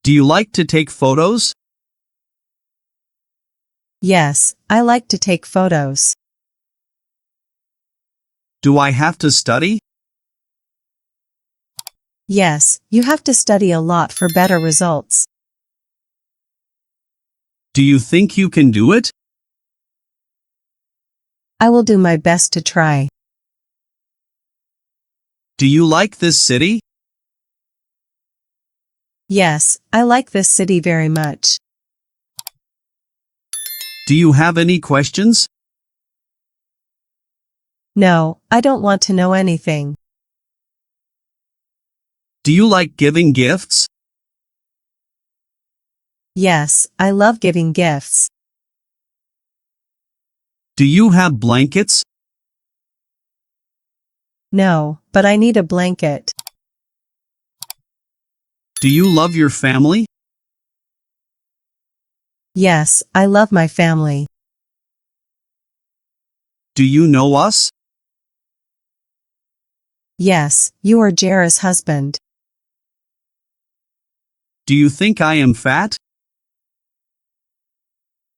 Do you like to take photos? Yes, I like to take photos. Do I have to study? Yes, you have to study a lot for better results. Do you think you can do it? I will do my best to try. Do you like this city? Yes, I like this city very much. Do you have any questions? No, I don't want to know anything. Do you like giving gifts? Yes, I love giving gifts. Do you have blankets? No, but I need a blanket. Do you love your family? Yes, I love my family. Do you know us? Yes, you are Jera's husband. Do you think I am fat?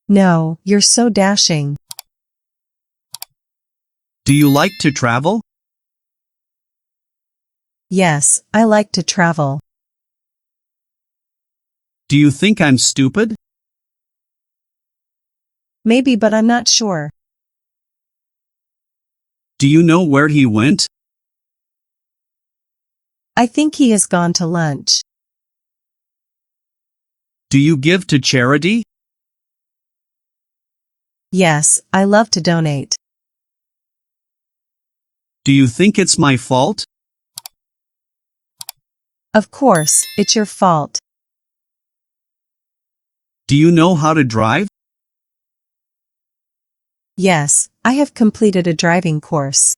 No, you're so dashing. Do you like to travel? Yes, I like to travel. Do you think I'm stupid? Maybe, but I'm not sure. Do you know where he went? I think he has gone to lunch. Do you give to charity? Yes, I love to donate. Do you think it's my fault? Of course, it's your fault. Do you know how to drive? Yes, I have completed a driving course.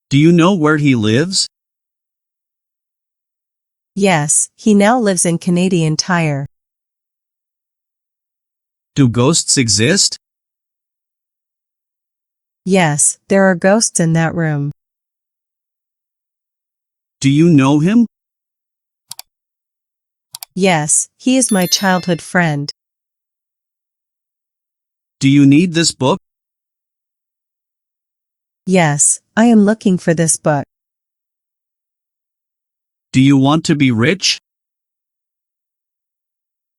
Do you know where he lives? Yes, he now lives in Canadian Tire. Do ghosts exist? Yes, there are ghosts in that room. Do you know him? Yes, he is my childhood friend. Do you need this book? Yes, I am looking for this book. Do you want to be rich?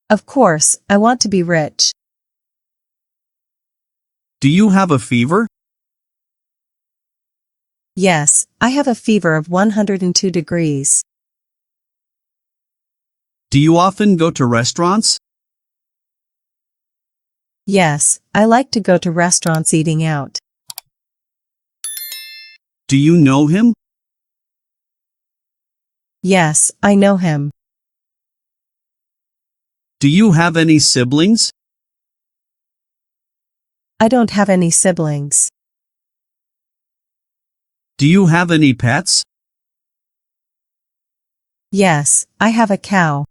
Of course, I want to be rich. Do you have a fever? Yes, I have a fever of 102 degrees. Do you often go to restaurants? Yes, I like to go to restaurants eating out. Do you know him? Yes, I know him. Do you have any siblings? I don't have any siblings. Do you have any pets? Yes, I have a cow.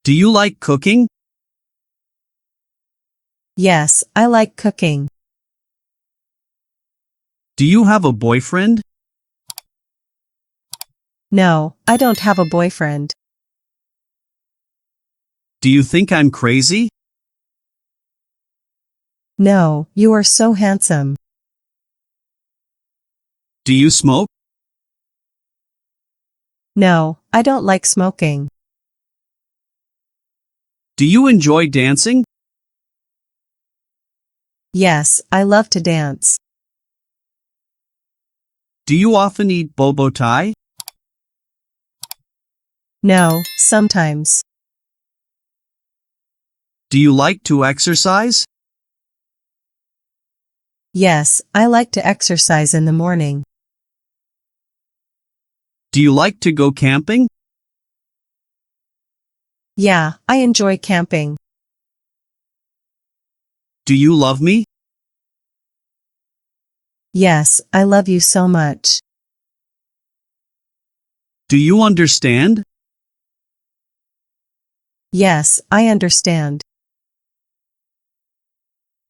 Do you like cooking? Yes, I like cooking. Do you have a boyfriend? No, I don't have a boyfriend. Do you think I'm crazy? No, you are so handsome. Do you smoke? No, I don't like smoking. Do you enjoy dancing? Yes, I love to dance. Do you often eat bobo tie? No, sometimes. Do you like to exercise? Yes, I like to exercise in the morning. Do you like to go camping? Yeah, I enjoy camping. Do you love me? Yes, I love you so much. Do you understand? Yes, I understand.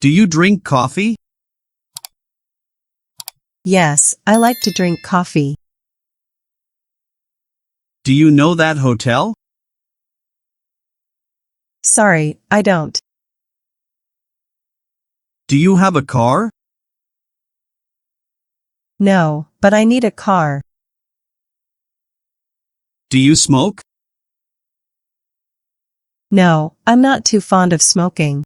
Do you drink coffee? Yes, I like to drink coffee. Do you know that hotel? Sorry, I don't. Do you have a car? No, but I need a car. Do you smoke? No, I'm not too fond of smoking.